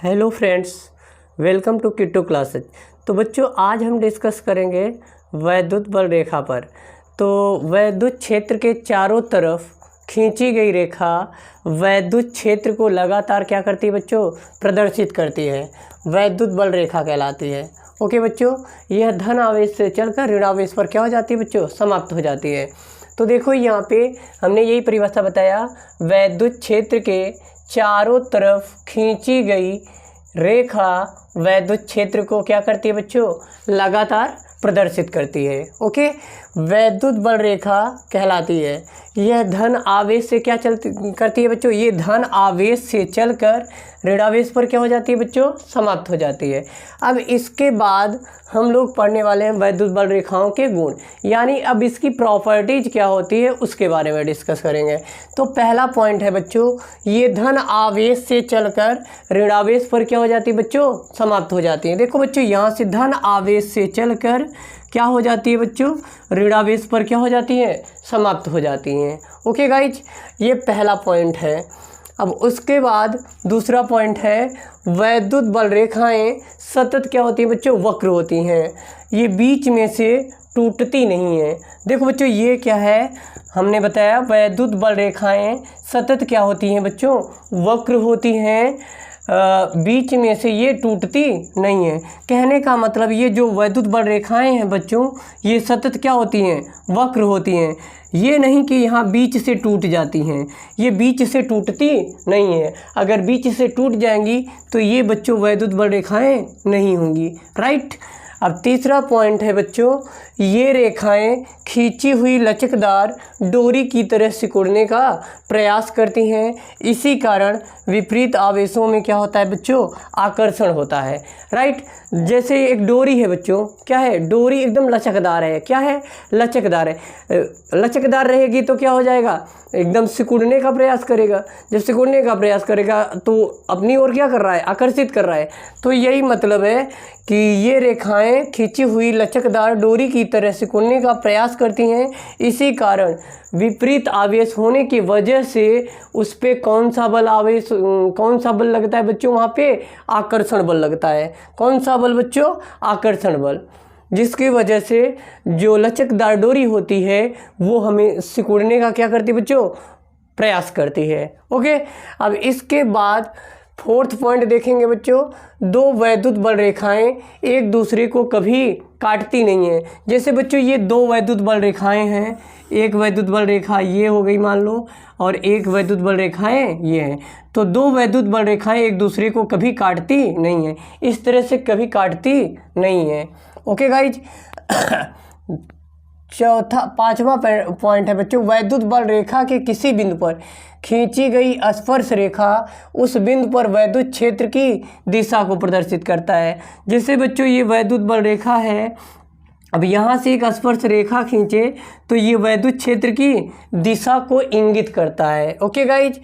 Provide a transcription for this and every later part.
Hello friends, welcome to Kittu classes. तो बच्चों, आज हम डिस्कस करेंगे वैद्युत बल रेखा पर। तो वैद्युत क्षेत्र के चारों तरफ खींची गई रेखा वैद्युत क्षेत्र को लगातार क्या करती है बच्चों? प्रदर्शित करती है। वैद्युत बल रेखा कहलाती है। ओके बच्चों, यह धन आवेश से चलकर ऋण आवेश पर क्या हो जाती है बच्चों? समाप्त हो जाती है। तो देखो यहाँ पे हमने यही परिभाषा बताया, वैद्युत क्षेत्र के चारों तरफ खींची गई रेखा वैद्युत क्षेत्र को क्या करती है बच्चों? लगातार प्रदर्शित करती है। ओके, वैद्युत बल रेखा कहलाती है। यह धन आवेश से क्या करती है बच्चों? ये धन आवेश से चलकर ऋण आवेश पर क्या हो जाती है बच्चों? समाप्त हो जाती है। अब इसके बाद हम लोग पढ़ने वाले हैं वैद्युत बल रेखाओं के गुण, यानी अब इसकी प्रॉपर्टीज क्या होती है उसके बारे में डिस्कस करेंगे। तो पहला पॉइंट है बच्चों, ये धन आवेश से चलकर ऋण आवेश पर क्या हो जाती है बच्चों? समाप्त हो जाती है। देखो बच्चों, यहाँ से धन आवेश से चलकर क्या हो जाती है बच्चों? ऋण आवेश पर क्या हो जाती है? समाप्त हो जाती हैं। ओके गाइज, ये पहला पॉइंट है। अब उसके बाद दूसरा पॉइंट है, वैद्युत बल रेखाएं सतत क्या होती हैं बच्चों? वक्र होती हैं। ये बीच में से टूटती नहीं है। देखो बच्चों, ये क्या है? हमने बताया वैद्युत बल रेखाएं सतत क्या होती हैं बच्चों? वक्र होती हैं। बीच में से ये टूटती नहीं है। कहने का मतलब ये जो वैद्युत बल रेखाएं हैं बच्चों, ये सतत क्या होती हैं? वक्र होती हैं। ये नहीं कि यहाँ बीच से टूट जाती हैं, ये बीच से टूटती नहीं है। अगर बीच से टूट जाएंगी तो ये बच्चों वैद्युत बल रेखाएं नहीं होंगी। राइट। अब तीसरा पॉइंट है बच्चों, ये रेखाएं खींची हुई लचकदार डोरी की तरह सिकुड़ने का प्रयास करती हैं। इसी कारण विपरीत आवेशों में क्या होता है बच्चों? आकर्षण होता है। राइट। जैसे एक डोरी है बच्चों, क्या है? डोरी एकदम लचकदार है। क्या है? लचकदार है। लचकदार रहेगी तो क्या हो जाएगा? एकदम सिकुड़ने का प्रयास करेगा। जब सिकुड़ने का प्रयास करेगा तो अपनी ओर क्या कर रहा है? आकर्षित कर रहा है। तो यही मतलब है कि ये रेखाएं खींची हुई लचकदार डोरी की तरह सिकुड़ने का प्रयास करती हैं। इसी कारण विपरीत आवेश होने की वजह से उस पे कौन सा बल लगता है बच्चों? वहाँ पे आकर्षण बल लगता है। कौन सा बल बच्चों? आकर्षण बल। जिसकी वजह से जो लचकदार डोरी होती है वो हमें सिकुड़ने का क्या करती है बच्चों? प्रयास करती है। ओके। अब इसके बाद फोर्थ पॉइंट देखेंगे बच्चों, दो वैद्युत बल रेखाएं एक दूसरे को कभी काटती नहीं है। जैसे बच्चों, ये दो वैद्युत बल रेखाएं हैं। एक वैद्युत बल रेखा ये हो गई मान लो, और एक वैद्युत बल रेखाएं ये हैं। तो दो वैद्युत बल रेखाएं एक दूसरे को कभी काटती नहीं है। इस तरह से कभी काटती नहीं है। Okay guys. पांचवा पॉइंट है बच्चों, वैद्युत बल रेखा के किसी बिंदु पर खींची गई स्पर्श रेखा उस बिंदु पर वैद्युत क्षेत्र की दिशा को प्रदर्शित करता है। जैसे बच्चों, ये वैद्युत बल रेखा है। अब यहाँ से एक स्पर्श रेखा खींचे तो ये वैद्युत क्षेत्र की दिशा को इंगित करता है। Okay guys.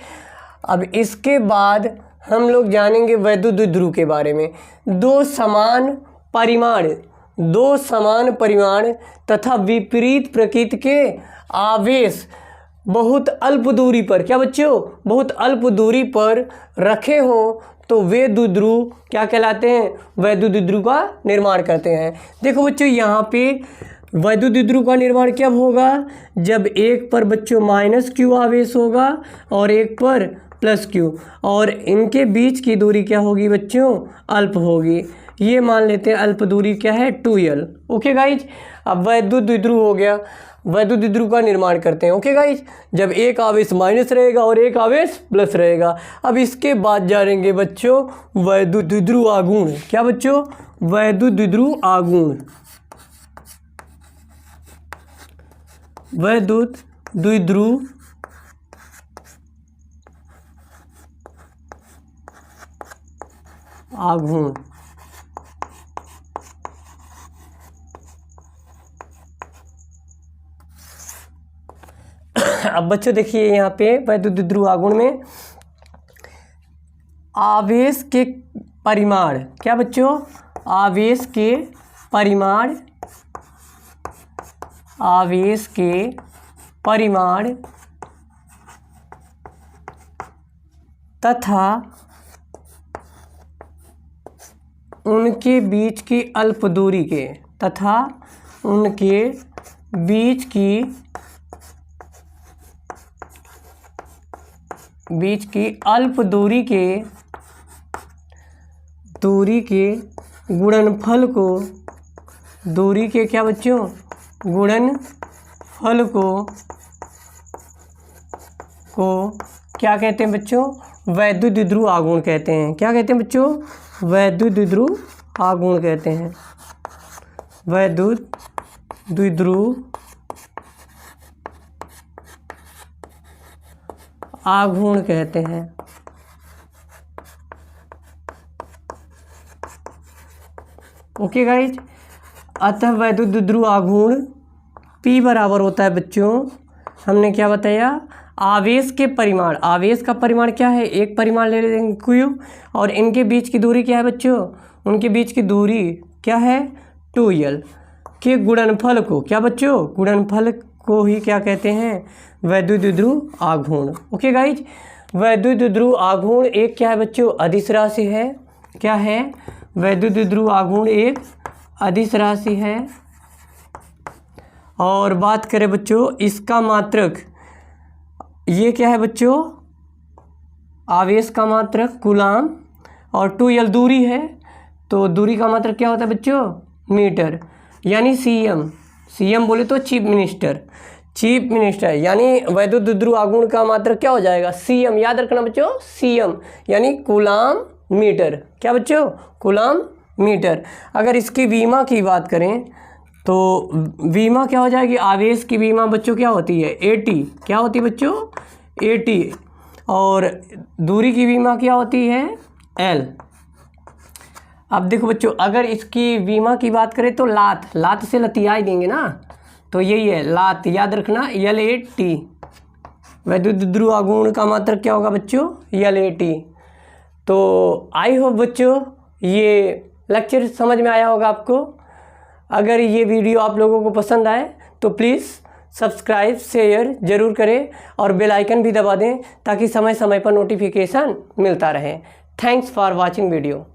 अब इसके बाद हम लोग जानेंगे वैद्युत द्विध्रुव के बारे में। दो समान परिमाण तथा विपरीत प्रकृति के आवेश बहुत अल्प दूरी पर, क्या बच्चों? बहुत अल्प दूरी पर रखे हों तो वे द्विध्रुव क्या कहलाते हैं? वैद्युत द्विध्रुव का निर्माण करते हैं। देखो बच्चों, यहाँ पे वैद्युत द्विध्रुव का निर्माण कब होगा? जब एक पर बच्चों -q आवेश होगा और एक पर +q, और इनके बीच की दूरी क्या होगी बच्चों? अल्प होगी। ये मान लेते हैं अल्प दूरी क्या है? 2l। Okay guys. अब वैद्युत द्विध्रुव हो गया, वैद्युत द्विध्रुव का निर्माण करते हैं। ओके गाइज, जब एक आवेश माइनस रहेगा और एक आवेश प्लस रहेगा। अब इसके बाद जानेंगे बच्चों वैद्युत द्विध्रुव आघूर्ण। क्या बच्चों? वैद्युत द्विध्रुव आघूर्ण। वैद्युत द्विध्रुव आघूर्ण। अब बच्चों देखिए, यहाँ पे वैद्युत द्विध्रुव आघूर्ण में आवेश के परिमाण, क्या बच्चों? आवेश के परिमाण तथा उनके बीच की अल्प दूरी के तथा उनके बीच की अल्प दूरी के गुणनफल को दूरी के क्या बच्चों गुणनफल को क्या कहते हैं बच्चों वैद्युत द्विध्रुव आघूर्ण कहते हैं। क्या कहते हैं बच्चों वैद्युत द्विध्रुव आघूर्ण कहते हैं। वैद्युत द्विध्रुव आघूर्ण कहते हैं। ओके गाइज, अतः वैद्युत द्विध्रुव आघूर्ण P बराबर होता है बच्चों, हमने क्या बताया आवेश के परिमाण। आवेश का परिमाण क्या है, एक परिमाण ले लेंगे Q, और इनके बीच की दूरी क्या है बच्चों, उनके बीच की दूरी क्या है 2L के गुणनफल को क्या बच्चों गुणनफल को ही क्या कहते हैं वैद्युत द्विध्रुव आघूर्ण। ओके गाइज, वैद्युत द्विध्रुव आघूर्ण एक क्या है बच्चों अदिश राशि है। क्या है वैद्युत द्विध्रुव आघूर्ण एक अदिश राशि है। और बात करें बच्चों इसका मात्रक, ये क्या है बच्चों आवेश का मात्रक कूलाम, और 2L दूरी है, तो दूरी का मात्रक क्या होता है बच्चों मीटर, यानी CM बोले तो चीफ मिनिस्टर, यानी वैद्युत द्विध्रुव आघूर्ण का मात्रक क्या हो जाएगा CM, याद रखना बच्चों CM यानी कूलाम मीटर। क्या बच्चों कूलाम मीटर। अगर इसकी विमा की बात करें तो विमा क्या हो जाएगी, आवेश की विमा बच्चों क्या होती है AT, क्या होती है बच्चों AT, और दूरी की विमा क्या होती है L। अब देखो बच्चों अगर इसकी विमा की बात करें तो लात से लतिया ही देंगे ना, तो यही है लात, याद रखना LAT। वैद्युत द्विध्रुव आघूर्ण का मात्रक क्या होगा बच्चों LAT। तो आई होप बच्चों ये लेक्चर समझ में आया होगा आपको। अगर ये वीडियो आप लोगों को पसंद आए तो प्लीज़ सब्सक्राइब शेयर ज़रूर करें और बेल आइकन भी दबा दें ताकि समय समय पर नोटिफिकेशन मिलता रहे। Thanks for watching video.